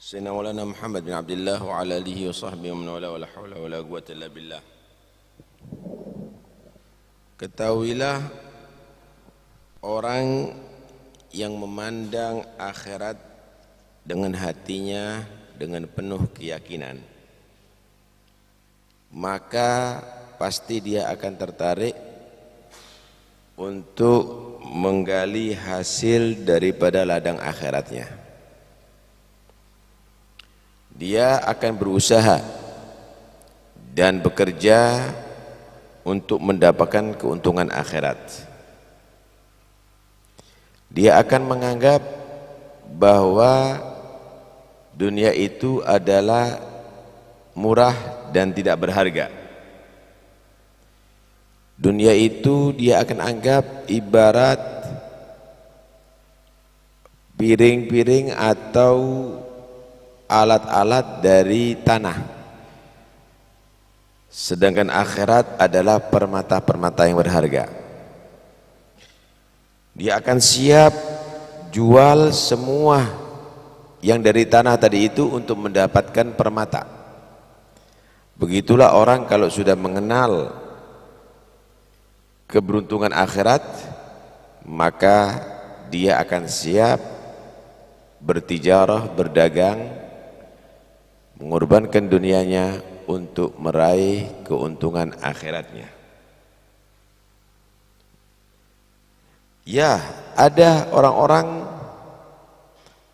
Sayyidina Maulana Muhammad bin Abdullah wa ala alihi wa sahbihi wa man wala wa la hawla wa la quwwata illa billah. Ketahuilah orang yang memandang akhirat dengan hatinya dengan penuh keyakinan, maka pasti dia akan tertarik untuk menggali hasil daripada ladang akhiratnya. Dia akan berusaha dan bekerja untuk mendapatkan keuntungan akhirat. Dia akan menganggap bahwa dunia itu adalah murah dan tidak berharga. Dunia itu dia akan anggap ibarat piring-piring atau alat-alat dari tanah, sedangkan akhirat adalah permata-permata yang berharga. Dia akan siap jual semua yang dari tanah tadi itu untuk mendapatkan permata. Begitulah orang kalau sudah mengenal keberuntungan akhirat, maka dia akan siap bertijarah, berdagang, mengorbankan dunianya untuk meraih keuntungan akhiratnya. Ya, ada orang-orang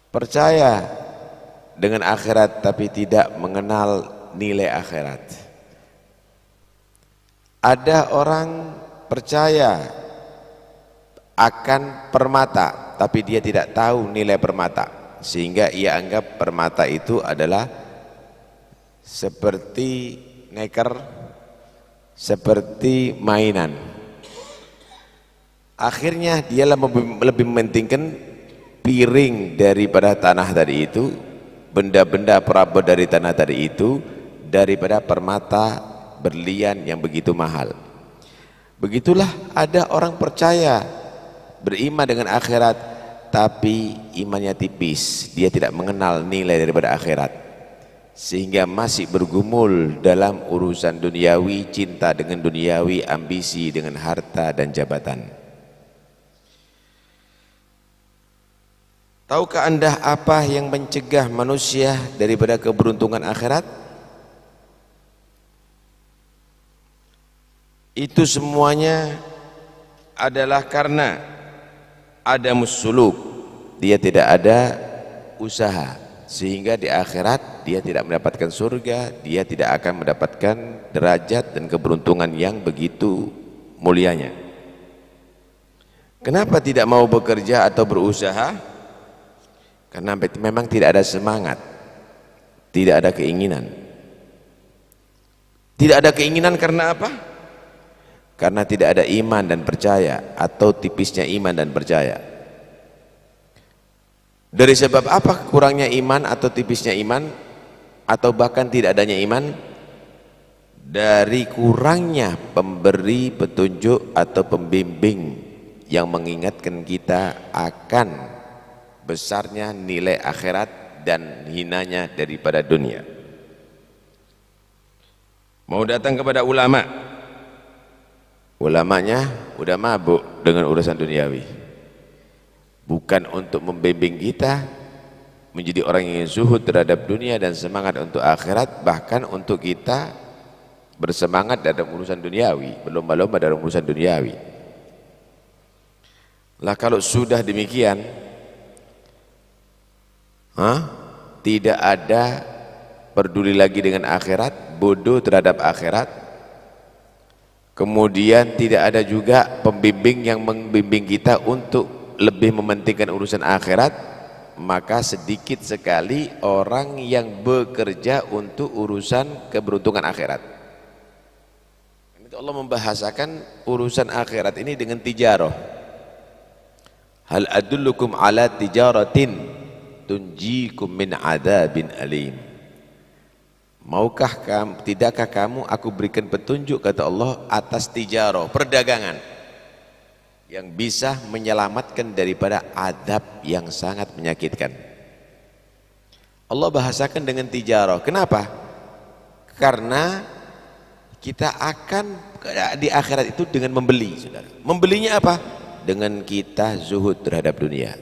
percaya dengan akhirat tapi tidak mengenal nilai akhirat. Ada orang percaya akan permata tapi dia tidak tahu nilai permata, sehingga ia anggap permata itu adalah seperti neker, seperti mainan. Akhirnya dia lebih mementingkan piring daripada tanah tadi itu, benda-benda perabot dari tanah tadi itu, daripada permata berlian yang begitu mahal. Begitulah ada orang percaya, beriman dengan akhirat, tapi imannya tipis, dia tidak mengenal nilai daripada akhirat, sehingga masih bergumul dalam urusan duniawi, cinta dengan duniawi, ambisi dengan harta dan jabatan. Tahukah Anda apa yang mencegah manusia daripada keberuntungan akhirat? Itu semuanya adalah karena ada musuluk, dia tidak ada usaha, sehingga di akhirat dia tidak mendapatkan surga, dia tidak akan mendapatkan derajat dan keberuntungan yang begitu mulianya. Kenapa tidak mau bekerja atau berusaha? Karena memang tidak ada semangat, tidak ada keinginan. Tidak ada keinginan karena apa? Karena tidak ada iman dan percaya, atau tipisnya iman dan percaya. Dari sebab apa kurangnya iman atau tipisnya iman, atau bahkan tidak adanya iman? Dari kurangnya pemberi petunjuk atau pembimbing yang mengingatkan kita akan besarnya nilai akhirat dan hinanya daripada dunia. Mau datang kepada ulama, ulamanya udah mabuk dengan urusan duniawi, bukan untuk membimbing kita menjadi orang yang zuhud terhadap dunia dan semangat untuk akhirat, bahkan untuk kita bersemangat dalam urusan duniawi, berlomba-lomba dalam urusan duniawi. Lah kalau sudah demikian, tidak ada peduli lagi dengan akhirat, bodoh terhadap akhirat, kemudian tidak ada juga pembimbing yang membimbing kita untuk lebih mementingkan urusan akhirat, maka sedikit sekali orang yang bekerja untuk urusan keberuntungan akhirat. Allah membahasakan urusan akhirat ini dengan tijarah. Hal adullukum ala tijaratin tunjikum min adzabin alim. Tidakkah kamu aku berikan petunjuk, kata Allah, atas tijarah, perdagangan yang bisa menyelamatkan daripada adab yang sangat menyakitkan. Allah bahasakan dengan tijarah. Kenapa? Karena kita akan di akhirat itu dengan membeli, saudara. Membelinya apa? Dengan kita zuhud terhadap dunia.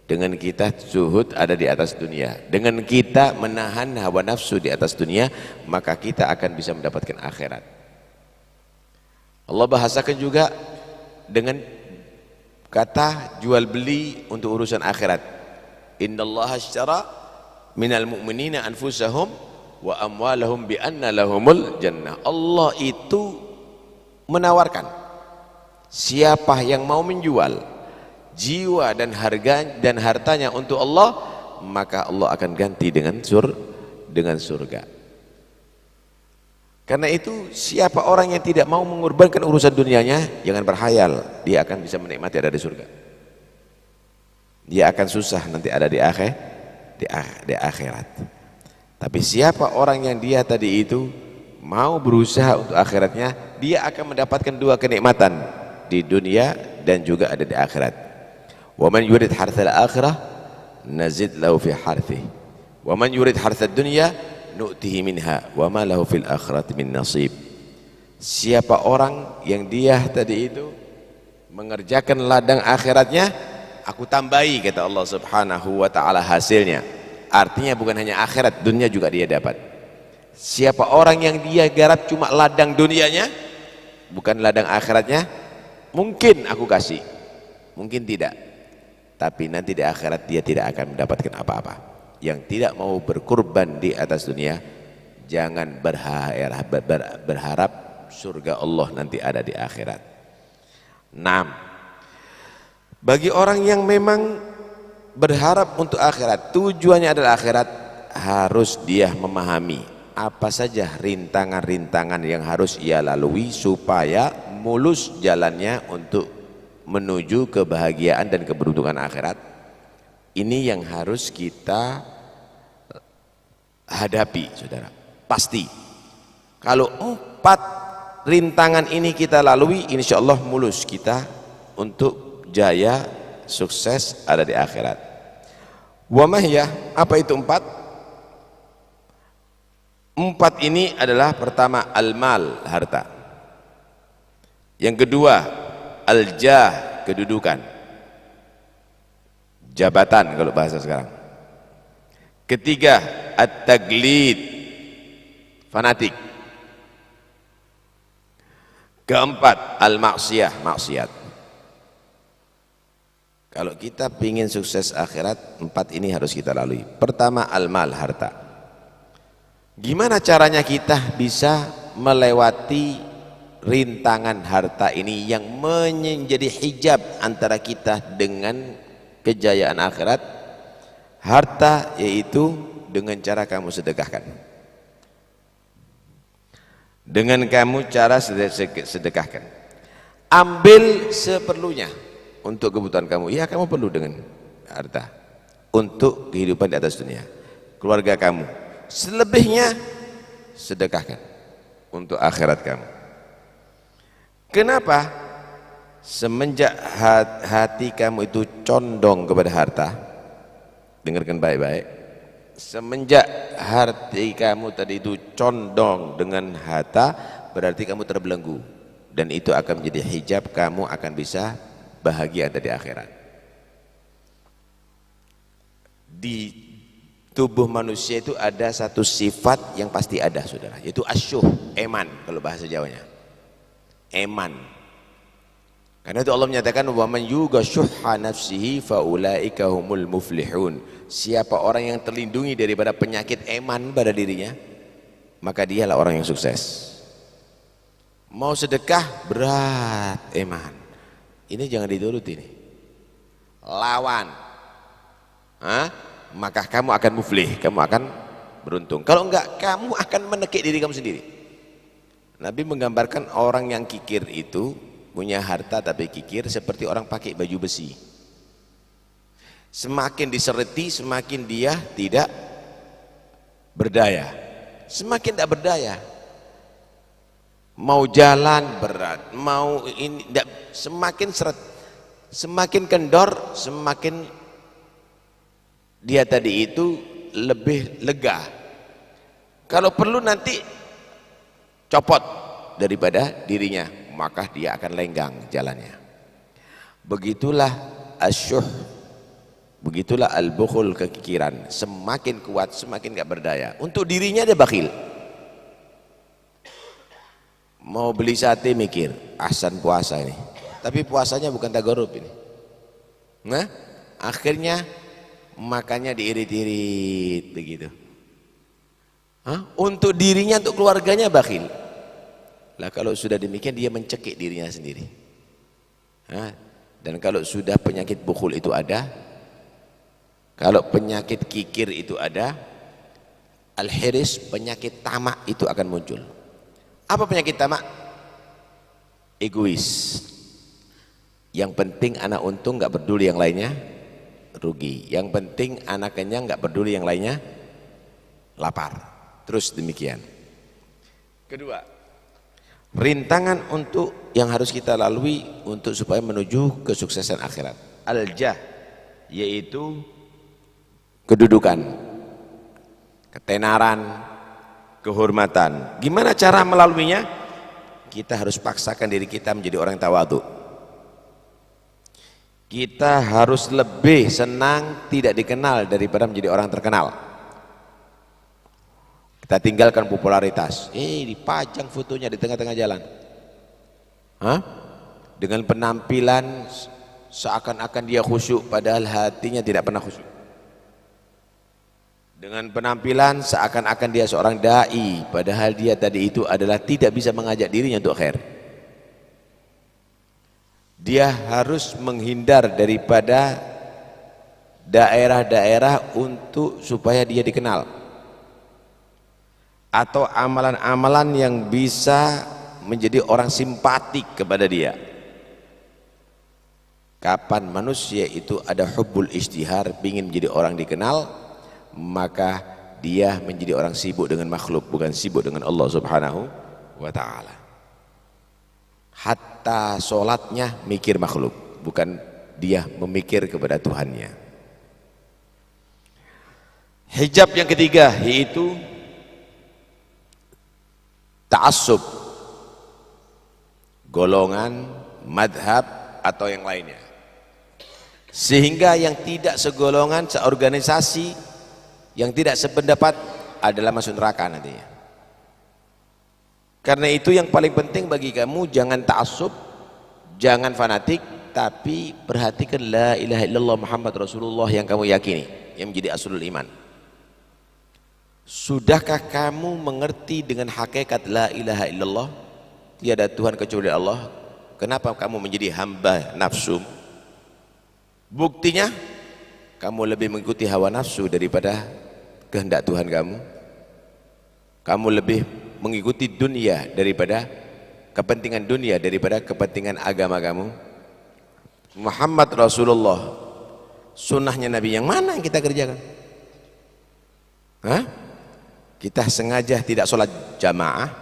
Dengan kita zuhud ada di atas dunia. Dengan kita menahan hawa nafsu di atas dunia, maka kita akan bisa mendapatkan akhirat. Allah bahasakan juga dengan kata jual beli untuk urusan akhirat. Innallaha ashtara minal mu'minina anfusahum wa amwalahum bi anna lahumul jannah. Allah itu menawarkan, siapa yang mau menjual jiwa dan harga dan hartanya untuk Allah, maka Allah akan ganti dengan surga. Karena itu siapa orang yang tidak mau mengorbankan urusan dunianya, jangan berhayal dia akan bisa menikmati ada di surga. Dia akan susah nanti ada di akhirat. Tapi siapa orang yang dia tadi itu mau berusaha untuk akhiratnya, dia akan mendapatkan dua kenikmatan di dunia dan juga ada di akhirat. Wa man yurid harthal akhirah nazid lahu fi harthih wa man yurid harthad dunya nu'tihi minha wa ma lahu fil akhirati min nasib. Siapa orang yang dia tadi itu mengerjakan ladang akhiratnya, aku tambahi, kata Allah Subhanahu wa ta'ala, hasilnya. Artinya bukan hanya akhirat, dunia juga dia dapat. Siapa orang yang dia garap cuma ladang dunianya, bukan ladang akhiratnya, mungkin aku kasih, mungkin tidak, tapi nanti di akhirat dia tidak akan mendapatkan apa-apa. Yang tidak mau berkurban di atas dunia, jangan berharap surga Allah nanti ada di akhirat. 6. Bagi orang yang memang berharap untuk akhirat, tujuannya adalah akhirat, harus dia memahami apa saja rintangan-rintangan yang harus ia lalui supaya mulus jalannya untuk menuju kebahagiaan dan keberuntungan akhirat. Ini yang harus kita hadapi, saudara. Pasti kalau 4 rintangan ini kita lalui, insya Allah mulus kita untuk jaya sukses ada di akhirat. Wa mahya, apa itu 4? 4 ini adalah pertama al-mal, harta. Yang kedua al-jah, kedudukan, jabatan kalau bahasa sekarang. Ketiga at-taglid, fanatik. Keempat al-maksiyah, maksiat. Kalau kita ingin sukses akhirat, 4 ini harus kita lalui. Pertama al-mal, harta. Gimana caranya kita bisa melewati rintangan harta ini yang menjadi hijab antara kita dengan kejayaan akhirat? Harta yaitu dengan cara kamu sedekahkan. Dengan kamu cara sedekahkan. Ambil seperlunya untuk kebutuhan kamu. Ya, kamu perlu dengan harta untuk kehidupan di atas dunia, keluarga kamu. Selebihnya sedekahkan untuk akhirat kamu. Kenapa? Semenjak hati kamu itu condong kepada harta, dengarkan baik-baik, semenjak hati kamu tadi itu condong dengan harta, berarti kamu terbelenggu, dan itu akan menjadi hijab kamu akan bisa bahagia dari akhirat. Di tubuh manusia itu ada satu sifat yang pasti ada, saudara, yaitu asyuh, eman kalau bahasa Jawanya, eman. Karena itu Allah menyatakan wa man yuga syuhha nafsihi faulaika humul muflihun. Siapa orang yang terlindungi daripada penyakit eman pada dirinya, maka dialah orang yang sukses. Mau sedekah berat eman, ini jangan dituruti nih. Lawan, maka kamu akan muflih, kamu akan beruntung. Kalau enggak, kamu akan menekik diri kamu sendiri. Nabi menggambarkan orang yang kikir itu, punya harta tapi kikir, seperti orang pakai baju besi. Semakin disereti, semakin dia tidak berdaya. Semakin tidak berdaya. Mau jalan berat, mau ini semakin seret, semakin kendor, semakin dia tadi itu lebih lega. Kalau perlu nanti copot daripada dirinya, maka dia akan lenggang jalannya. Begitulah asyuh, begitulah al-bukhul, kekikiran. Semakin kuat semakin gak berdaya. Untuk dirinya dia bakhil. Mau beli sate mikir, ahsan puasa ini, tapi puasanya bukan tagarub ini. Nah, akhirnya makannya diirit-irit begitu. Untuk dirinya, untuk keluarganya bakhil. Lah kalau sudah demikian dia mencekik dirinya sendiri. Dan kalau sudah penyakit bukhul itu ada, kalau penyakit kikir itu ada, al-hiris, penyakit tamak itu akan muncul. Apa penyakit tamak? Egois. Yang penting anak untung, gak peduli yang lainnya rugi. Yang penting anak kenyang, gak peduli yang lainnya lapar. Terus demikian. Kedua, rintangan untuk yang harus kita lalui untuk supaya menuju kesuksesan akhirat. Al-jah, yaitu kedudukan, ketenaran, kehormatan. Gimana cara melaluinya? Kita harus paksakan diri kita menjadi orang tawadhu. Kita harus lebih senang tidak dikenal daripada menjadi orang terkenal. Kita tinggalkan popularitas. Dipajang fotonya di tengah-tengah jalan. Dengan penampilan seakan-akan dia khusyuk padahal hatinya tidak pernah khusyuk. Dengan penampilan seakan-akan dia seorang dai padahal dia tadi itu adalah tidak bisa mengajak dirinya untuk khair. Dia harus menghindar daripada daerah-daerah untuk supaya dia dikenal, atau amalan-amalan yang bisa menjadi orang simpatik kepada dia. Kapan manusia itu ada hubbul ishtihar, ingin menjadi orang dikenal, maka dia menjadi orang sibuk dengan makhluk, bukan sibuk dengan Allah subhanahu wa ta'ala. Hatta sholatnya mikir makhluk, bukan dia memikir kepada Tuhannya. Hijab yang ketiga yaitu ta'assub, golongan, madhab atau yang lainnya, sehingga yang tidak segolongan, seorganisasi, yang tidak sependapat adalah masuk neraka nantinya. Karena itu yang paling penting bagi kamu, jangan ta'assub, jangan fanatik, tapi perhatikan la ilaha illallah Muhammad Rasulullah yang kamu yakini, yang menjadi aslul iman. Sudahkah kamu mengerti dengan hakikat la ilaha illallah, tiada Tuhan kecuali Allah? Kenapa kamu menjadi hamba nafsu? Buktinya kamu lebih mengikuti hawa nafsu daripada kehendak Tuhan kamu. Kamu lebih mengikuti dunia daripada kepentingan dunia daripada kepentingan agama kamu. Muhammad Rasulullah, sunnahnya Nabi yang mana yang kita kerjakan? Kita sengaja tidak sholat jamaah,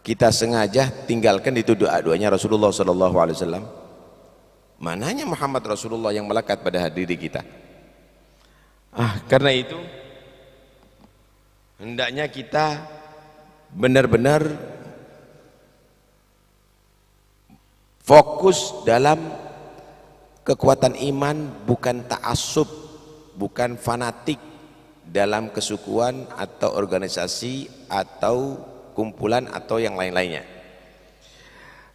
kita sengaja tinggalkan itu doa-doanya Rasulullah SAW. Mananya Muhammad Rasulullah yang melekat pada diri kita? Karena itu hendaknya kita benar-benar fokus dalam kekuatan iman, bukan ta'assub, bukan fanatik dalam kesukuan atau organisasi atau kumpulan atau yang lain-lainnya.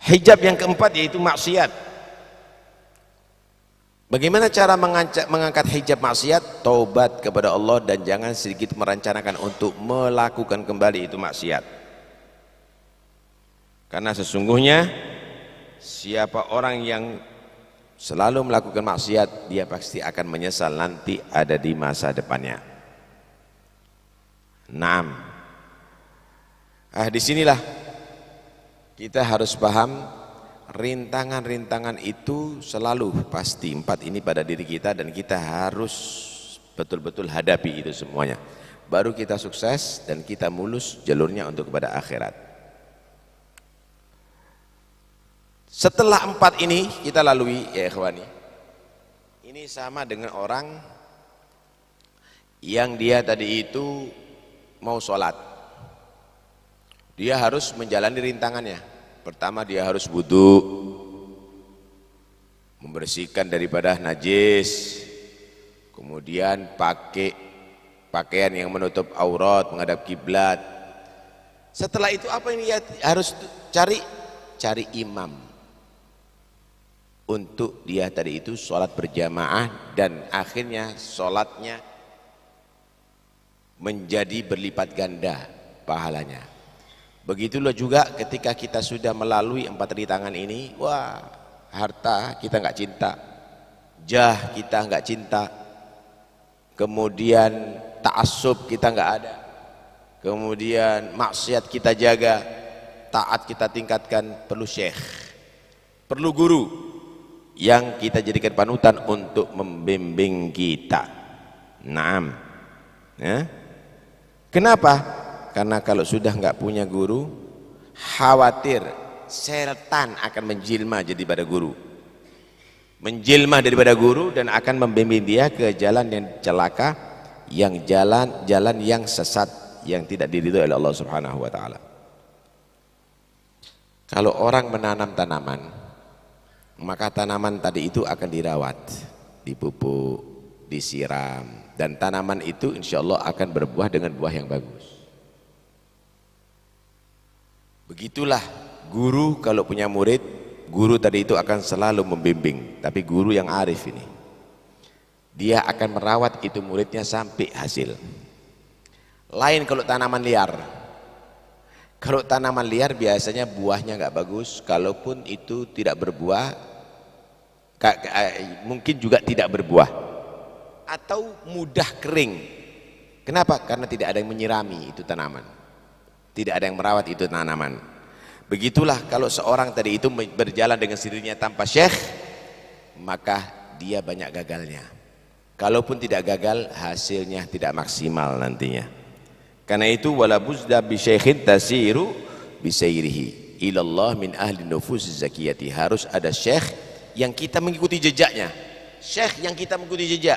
Hijab yang keempat yaitu maksiat. Bagaimana cara mengangkat hijab maksiat? Taubat kepada Allah dan jangan sedikit merencanakan untuk melakukan kembali itu maksiat. Karena sesungguhnya siapa orang yang selalu melakukan maksiat, dia pasti akan menyesal nanti ada di masa depannya. Naam. Disinilah kita harus paham rintangan-rintangan itu selalu pasti, empat ini pada diri kita, dan kita harus betul-betul hadapi itu semuanya. Baru kita sukses dan kita mulus jalurnya untuk kepada akhirat. Setelah empat ini kita lalui ya ikhwani, ini sama dengan orang yang dia tadi itu mau sholat, dia harus menjalani rintangannya. Pertama dia harus wudu, membersihkan daripada najis, kemudian pakai pakaian yang menutup aurat, menghadap kiblat. Setelah itu apa ini ya, harus cari imam untuk dia tadi itu sholat berjamaah, dan akhirnya sholatnya menjadi berlipat ganda pahalanya. Begitulah juga ketika kita sudah melalui 4 rintangan ini, wah, harta kita nggak cinta, jah kita nggak cinta, kemudian ta'assub kita nggak ada, kemudian maksiat kita jaga, taat kita tingkatkan. Perlu syekh, perlu guru yang kita jadikan panutan untuk membimbing kita. Naam, ya. Kenapa? Karena kalau sudah nggak punya guru, khawatir setan akan menjelma jadi pada guru, menjelma daripada guru, dan akan membimbing dia ke jalan yang celaka, yang jalan yang sesat, yang tidak diridhoi oleh Allah Subhanahu wa taala. Kalau orang menanam tanaman, maka tanaman tadi itu akan dirawat, dipupuk, disiram, dan tanaman itu insya Allah akan berbuah dengan buah yang bagus. Begitulah guru kalau punya murid, guru tadi itu akan selalu membimbing, tapi guru yang arif ini, dia akan merawat itu muridnya sampai hasil. Lain kalau tanaman liar. Kalau tanaman liar biasanya buahnya nggak bagus, kalaupun itu tidak berbuah, mungkin juga tidak berbuah, atau mudah kering. Kenapa? Karena tidak ada yang menyirami itu tanaman, tidak ada yang merawat itu tanaman. Begitulah kalau seorang tadi itu berjalan dengan sendirinya tanpa syekh, maka dia banyak gagalnya. Kalaupun tidak gagal, hasilnya tidak maksimal nantinya. Karena itu wala buzda bi syaikhin tasiru bi sayrihi ilallah min ahli nufus zakiyati. Harus ada syekh yang kita mengikuti jejaknya, syekh yang kita mengikuti jejak.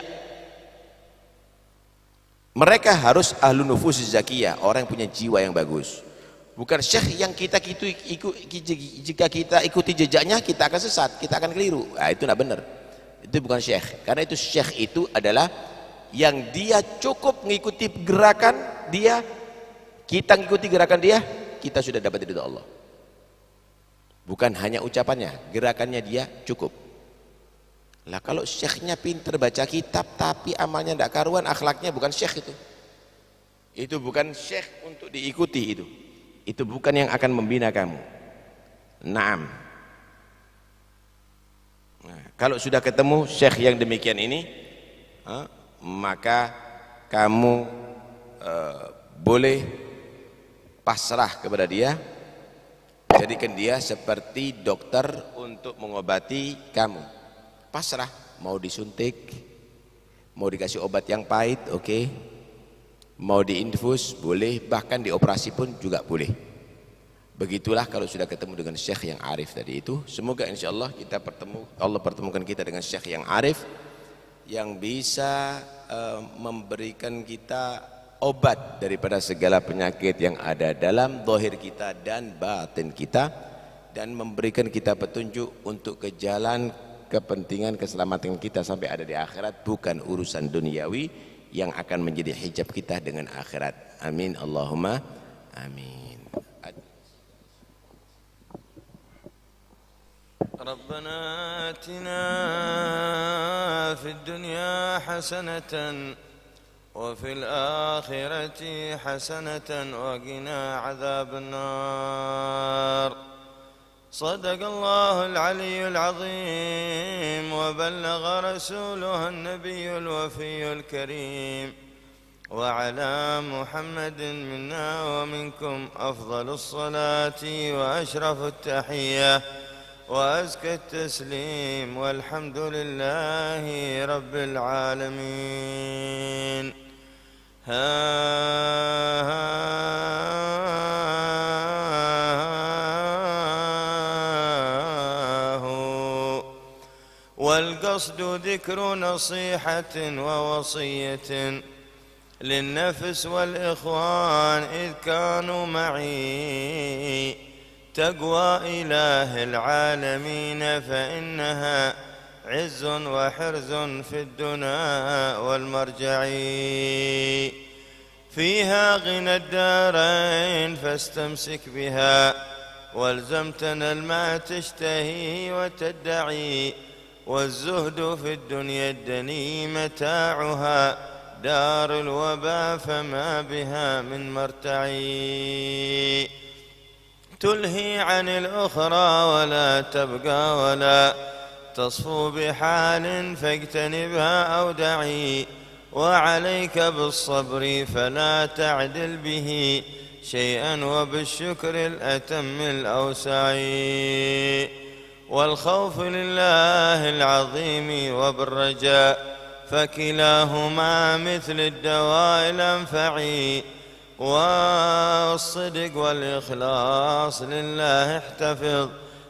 Mereka harus ahlu nufus zakiyah, orang yang punya jiwa yang bagus. Bukan syekh yang kita jika kita ikuti jejaknya kita akan sesat, kita akan keliru. Nah, itu tidak benar. Itu bukan syekh. Karena itu syekh itu adalah yang dia cukup mengikuti gerakan dia, kita mengikuti gerakan dia, kita sudah dapat ridha Allah. Bukan hanya ucapannya, gerakannya dia cukup. Lah kalau syekhnya pinter baca kitab tapi amalnya tidak karuan, akhlaknya, bukan syekh itu. Itu bukan syekh untuk diikuti itu. Itu bukan yang akan membina kamu. Naam. Nah, kalau sudah ketemu syekh yang demikian ini, maka kamu boleh pasrah kepada dia, jadikan dia seperti dokter untuk mengobati kamu. Pasrah, mau disuntik, mau dikasih obat yang pahit, oke. Mau diinfus boleh, bahkan dioperasi pun juga boleh. Begitulah kalau sudah ketemu dengan syekh yang arif tadi itu. Semoga insya Allah Allah pertemukan kita dengan syekh yang arif, yang bisa memberikan kita obat daripada segala penyakit yang ada dalam zahir kita dan batin kita, dan memberikan kita petunjuk untuk ke jalan kepentingan keselamatan kita sampai ada di akhirat, bukan urusan duniawi yang akan menjadi hijab kita dengan akhirat. Amin Allahumma amin. ربنا آتنا في الدنيا حسنة وفي الآخرة حسنة وقنا عذاب النار. صدق الله العلي العظيم وبلغ رسوله النبي الوفي الكريم. وعلى محمد منا ومنكم أفضل الصلاة وأشرف التحية وأزكى التسليم والحمد لله رب العالمين. والقصد ذكر نصيحة ووصية للنفس والإخوان إذ كانوا معي، تقوى إله العالمين فإنها عز وحرز في الدنا والمرجع، فيها غنى الدارين فاستمسك بها، والزمتنا ما تشتهي وتدعي، والزهد في الدنيا الدني متاعها، دار الوبا فما بها من مرتعي، تلهي عن الأخرى ولا تبقى ولا تصفو بحال فاجتنبها أو دعي، وعليك بالصبر فلا تعدل به شيئا، وبالشكر الأتم الأوسع، والخوف لله العظيم وبالرجاء، فكلاهما مثل الدواء الأنفع، والصدق والإخلاص لله احتفظ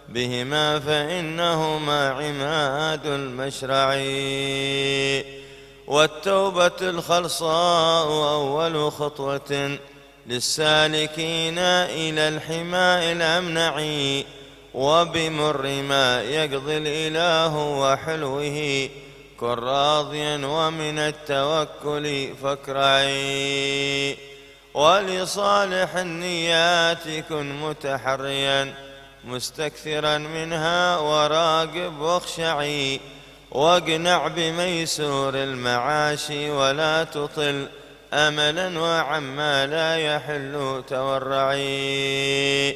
بهما، فإنهما عماد المشرع، والتوبة الخلصاء أول خطوة للسالكين إلى الحماء الأمنع، وبمر ما يقضي الإله وحلوه كن راضيا، ومن التوكل فاكرعي، ولصالح النيات كن متحريا مستكثرا منها، وراقب واخشعي، واقنع بميسور المعاش، ولا تطل أملا وعما لا يحل تورعي،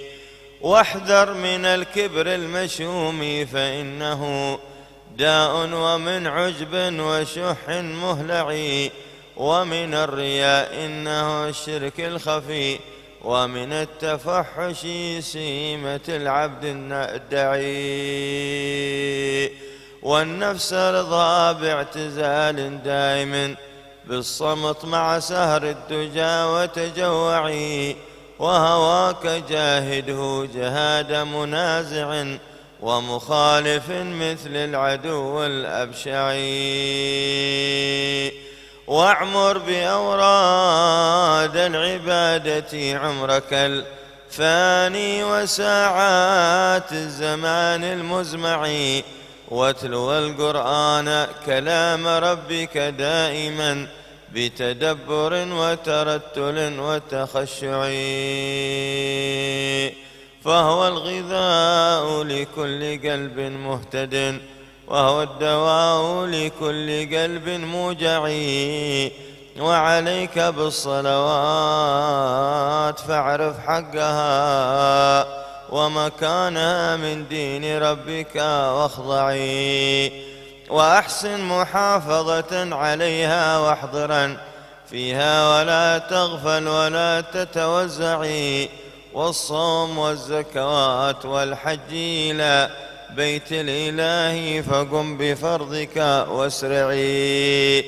واحذر من الكبر المشوم فإنه داء، ومن عجب وشح مهلع، ومن الرياء إنه الشرك الخفي، ومن التفحش سيمة العبد الدعي، والنفس رضا باعتزال دائم بالصمت مع سهر الدجى وتجوعي، وهواك جاهده جهاد منازع ومخالف مثل العدو الأبشع، واعمر بأوراد العبادة عمرك الفاني وساعات الزمان المزمع، واتلو القرآن كلام ربك دائما بتدبر وترتل وتخشع، فهو الغذاء لكل قلب مهتد، وهو الدواء لكل قلب موجع، وعليك بالصلوات فاعرف حقها ومكانها من دين ربك واخضعي، وأحسن محافظة عليها واحضرا فيها، ولا تغفل ولا تتوزعي، والصوم والزكوات والحج إلى بيت الإله فقم بفرضك واسرعي،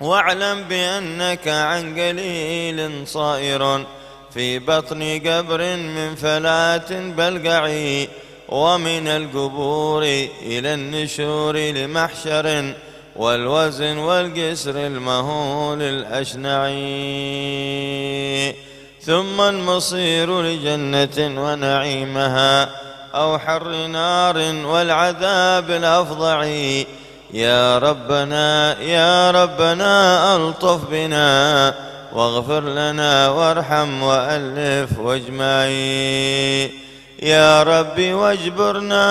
واعلم بأنك عن قليل صائر في بطن قبر من فلات بلقعي، ومن القبور إلى النشور لمحشر، والوزن والقسر المهول الأشنعي، ثم المصير لجنة ونعيمها أو حر نار والعذاب الأفظع، يا ربنا يا ربنا ألطف بنا واغفر لنا وارحم وألف واجمعي، يا ربي واجبرنا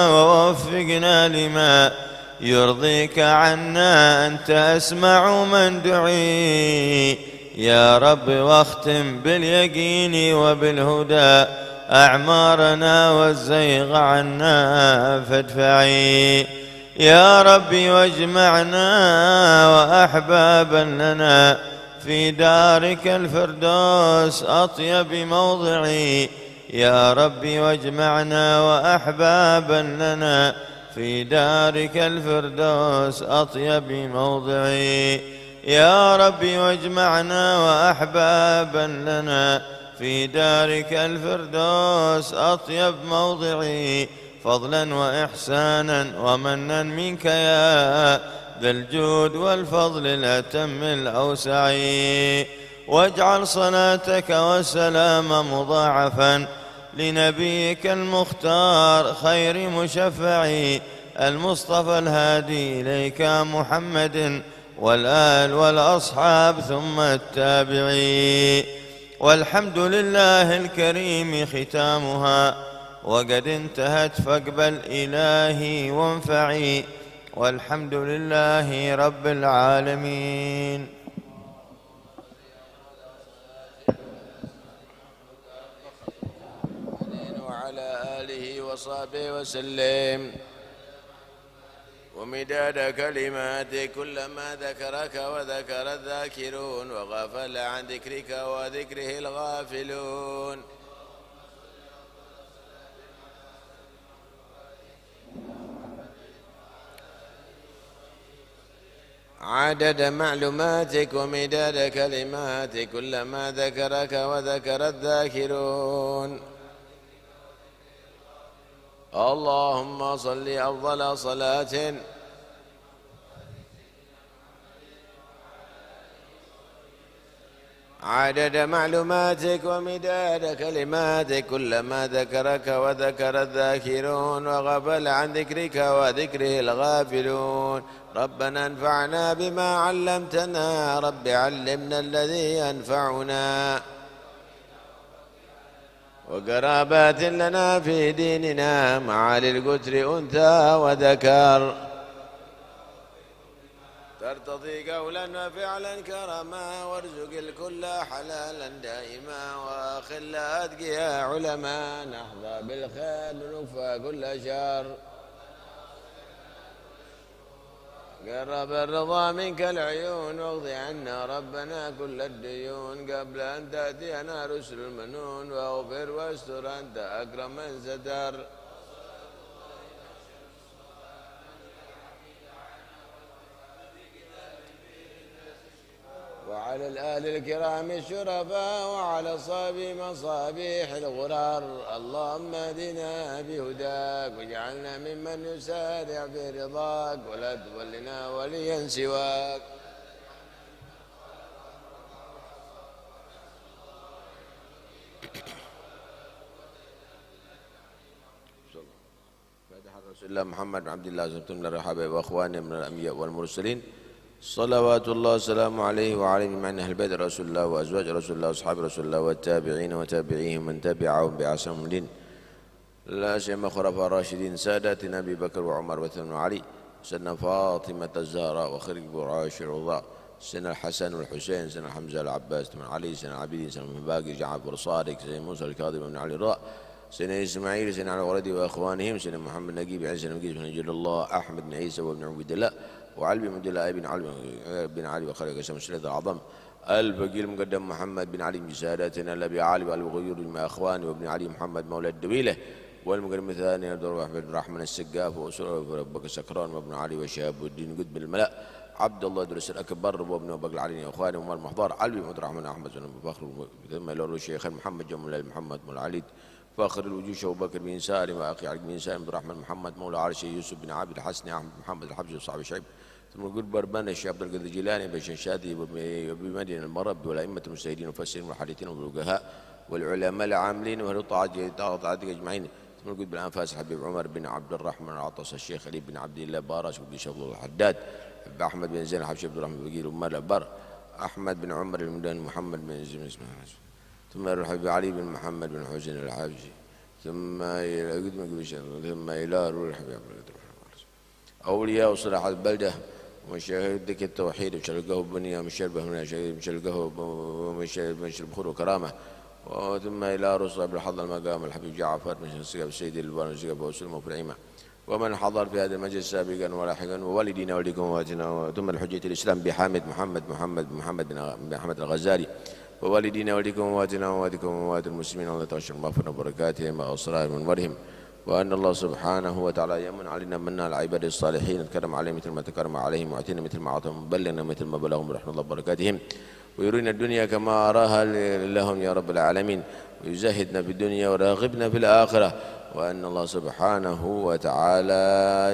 ووفقنا لما يرضيك عنا، أنت أسمع من دعي، يا رب واختم باليقين وبالهدى أعمارنا والزيغ عنا فادفعي، يا ربي واجمعنا وأحبابا لنا في دارك الفردوس أطيب موضعي، يا ربي واجمعنا وأحبابا لنا في دارك الفردوس أطيب موضعي، يا ربي واجمعنا وأحبابا لنا في دارك الفردوس أطيب موضعي، فضلا وإحسانا ومنا منك يا ذا الجود والفضل الأتم الأوسع. واجعل صلاتك والسلام مضاعفا لنبيك المختار خير مشفع المصطفى الهادي إليك محمد والآل والأصحاب ثم التابعين. والحمد لله الكريم ختامها وقد انتهت فاقبل إلهي وانفعي. والحمد لله رب العالمين. وعلى آله وصحبه وسلم. ومداد كلماتك كلما ذكرك وذكر الذاكرون وغفل عن ذكرك وذكره الغافلون. عدد معلوماتك ومداد كلماتك كلما ذكرك وذكر الذاكرون. اللهم صل أفضل صلاة عدد معلوماتك ومداد كلماتك كلما ذكرك وذكر الذاكرون وغفل عن ذكرك وذكره الغافلون. ربنا انفعنا بما علمتنا رب علمنا الذي ينفعنا. وقرابات لنا في ديننا معالي القتر أنثى وذكر ترتضي قولا وفعلا كرما وارزق الكل حلالا دائما واخل أتقياء علما نحظى بالخير ونكفى كل شر. قرب الرضا منك العيون واغض عنا ربنا كل الديون قبل أن تأتينا رسل المنون واغفر واستر أنت أكرم من ستر. وعلى الآل الكرام الشرفاء وعلى أصحاب مصابيح الغرار. اللهم اهدنا بهداك واجعلنا ممن يسارع في رضاك ولا تولنا وليا سواك. فاتحة رسول الله محمد بن عبد الله زبط من الرحابة وأخواني من الأنبياء والمرسلين صلوات الله وسلامه عليه وعلى من أهل بيت رسول الله وأزواج رسول الله وأصحاب رسول الله والتابعين وتابعيهم من تبعهم بأحسن الدين. لا سيما خلفاء الراشدين ساداتنا أبي بكر وعمر وعثمان وعلي سيدنا فاطمة الزهراء وخرج عائشة الرضا سيدنا الحسن والحسين سيدنا حمزة العباس بن علي سيدنا عبيدين سيدنا بن باقي جعفر صادق سيدنا موسى الكاظم بن علي الرضا سيدنا إسماعيل سيدنا علي الوردي وأخوانهم سيدنا محمد نجيب عيسى بن بن نجيب الله أحمد بن عيسى وابن عبد الله وعلي بن عبد الله بن علي وخالد قسم السيد العظم الفقير المقدم محمد بن علي من ساداتنا الأبي علي وأبي غيور مع أخواني وابن علي محمد مولى الدويلة والمقدم الثاني عبد الرحمن السقاف وأسرة ربك سكران وابن علي وشهاب الدين قد بالملأ عبد الله درس الأكبر وابن بقر علي وأخواني ومال المحضار علي بن عبد الرحمن أحمد بن فخر ثم إلى الشيخ محمد جمال محمد مولى علي فاخر الوجوش أبو بكر بن سالم وأخي علي بن سالم بن الرحمن محمد مولى عرش يوسف بن عبد الحسن أحمد محمد الحبشي وصحابي شعيب ثم نقول بربان الشيخ عبد القادر الجيلاني بشنشادي وبمدينة المرب والأئمة المجتهدين والمفسرين والحديثين والفقهاء والعلماء العاملين وأهل الطاعة أجمعين ثم نقول بالأنفاس الحبيب عمر بن عبد الرحمن العطاس الشيخ علي بن عبد الله بارش وبن شفضل الحداد أحمد بن زين الحبشي عبد الرحمن بن بقيل ومال البر أحمد بن عمر المدن محمد بن زين ثم الحبيب علي بن محمد بن حسين الحبشي ثم إلى روح الحبيب أولياء وصلاح البلدة ومشاهدك التوحيد وشلقه بنية ومشربه من مشلقه ومشرب خير وكرامة ثم إلى رسل بالحضر المقام الحبيب جعفر من سقف السيد البان وسقف وسلم وفرعيمة ومن حضر في هذا المجلس سابقا ولاحقا ووالدينا ووليكم وواتنا ثم الحجة الإسلام بحامد محمد بن أحمد الغزالي ووالدينا ووليكم وواتنا وواتكم ووات المسلمين الله تغشر مغفرة وبركاتهم وأسرار منورهم وأن الله سبحانه وتعالى يمن علينا منا العباد الصالحين الكرم عليهم مثل ما تكرم عليهم وأعطينا مثل ما أعطاهم بلغنا مثل ما بلغهم برحمة الله وبركاتهم ويرينا الدنيا كما أراها لهم يا رب العالمين ويزهدنا في الدنيا وراغبنا في الآخرة وأن الله سبحانه وتعالى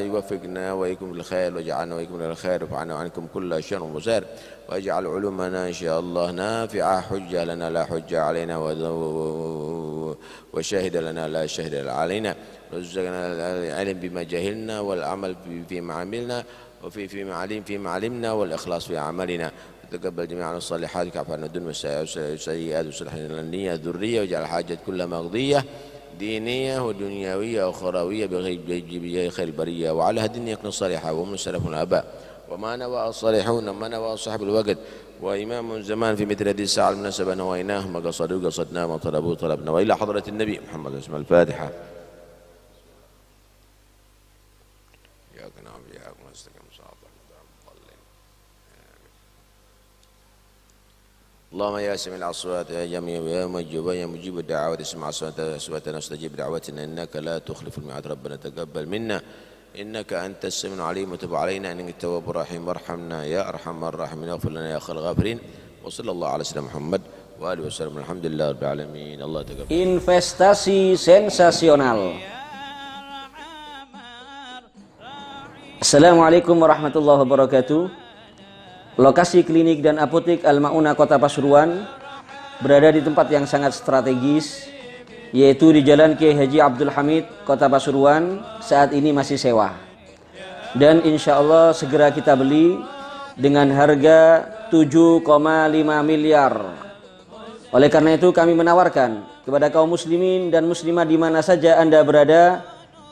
يوفقنا وإياكم للخير ويجعلنا وإياكم للخير ويعفو عنكم كل شر ومسار ويجعل علومنا إن شاء الله نافعة حجة لنا لا حجة علينا وشاهد لنا لا شهد علينا رزقنا العلم بما جهلنا والعمل فيما عملنا فيما علمنا والإخلاص في أعمالنا تقبل جميعنا الصالحات وكعف عنا الدنيا والسيئات وصلح لنا النية الذرية واجعل الحاجات كلها مقضية دينية ودنيوية وأخروية بغير خير البرية وعلى هدي يكون صالحا ومن سلف الآباء وما نوى الصالحون ما نوى صاحب الوقت وإمام الزمان في مثل هذه الساعة المناسبة نويناه ما قصدوا قصدنا ما طلبوا طلبنا وإلى حضرة النبي محمد اسم الفاتحة إياك نعبد وإياك نستعين صراط المستقيم اللهم يا سميع الأصوات يا جميع يا مجيب الدعوات اسمع أصواتنا واستجيب دعوتنا إنك لا تخلف الميعاد ربنا تقبل منا إنك أنت السميع العليم وتب علينا إنك التواب الرحيم وارحمنا يا أرحم الراحمين واغفر لنا يا خير الغافرين وصلى الله على سيدنا محمد وآله وسلم الحمد لله رب العالمين الله تقبل. Investasi sensasional. Assalamualaikum warahmatullahi wabarakatuh. Lokasi klinik dan apotek Al-Ma'unah Kota Pasuruan berada di tempat yang sangat strategis, yaitu di Jalan Kiai Haji Abdul Hamid, Kota Pasuruan. Saat ini masih sewa. Dan insya Allah segera kita beli dengan harga 7,5 miliar. Oleh karena itu kami menawarkan kepada kaum muslimin dan muslimah di mana saja Anda berada,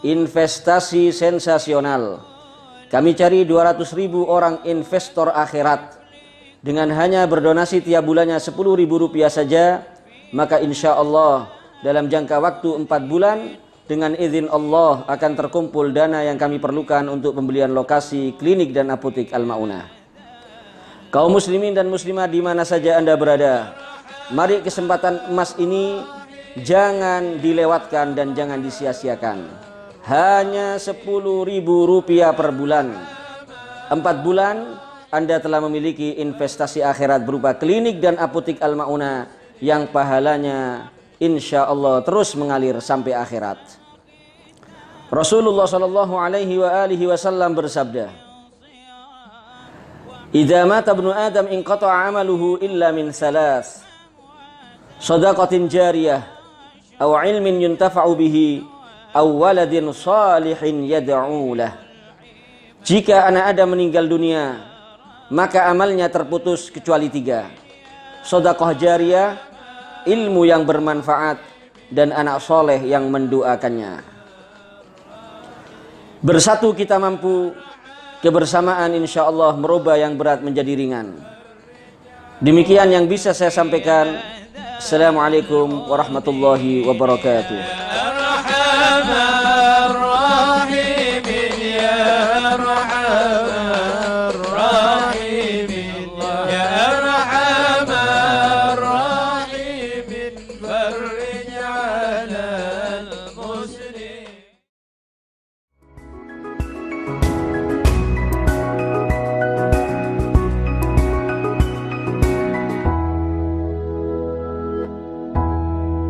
investasi sensasional. Kami cari 200.000 orang investor akhirat. Dengan hanya berdonasi tiap bulannya Rp10.000 saja, maka insya Allah dalam jangka waktu 4 bulan dengan izin Allah akan terkumpul dana yang kami perlukan untuk pembelian lokasi klinik dan apotek Al-Ma'unah. Kaum muslimin dan muslimah di mana saja Anda berada, mari kesempatan emas ini jangan dilewatkan dan jangan disia-siakan. Hanya Rp10.000 per bulan. 4 bulan Anda telah memiliki investasi akhirat berupa klinik dan apotek Al-Ma'unah yang pahalanya insya Allah terus mengalir sampai akhirat. Rasulullah sallallahu alaihi wasallam bersabda, "Idza mata ibnu Adam inqata'a 'amaluhu illa min thalath. Shadaqatin jariyah aw 'ilmin yuntafa'u bihi aw waladin salihin yad'u lah." Jika anak Adam meninggal dunia, maka amalnya terputus kecuali 3. Sedekah jariyah, ilmu yang bermanfaat, dan anak soleh yang mendoakannya. Bersatu kita mampu, kebersamaan insya Allah merubah yang berat menjadi ringan. Demikian yang bisa saya sampaikan. Assalamualaikum warahmatullahi wabarakatuh.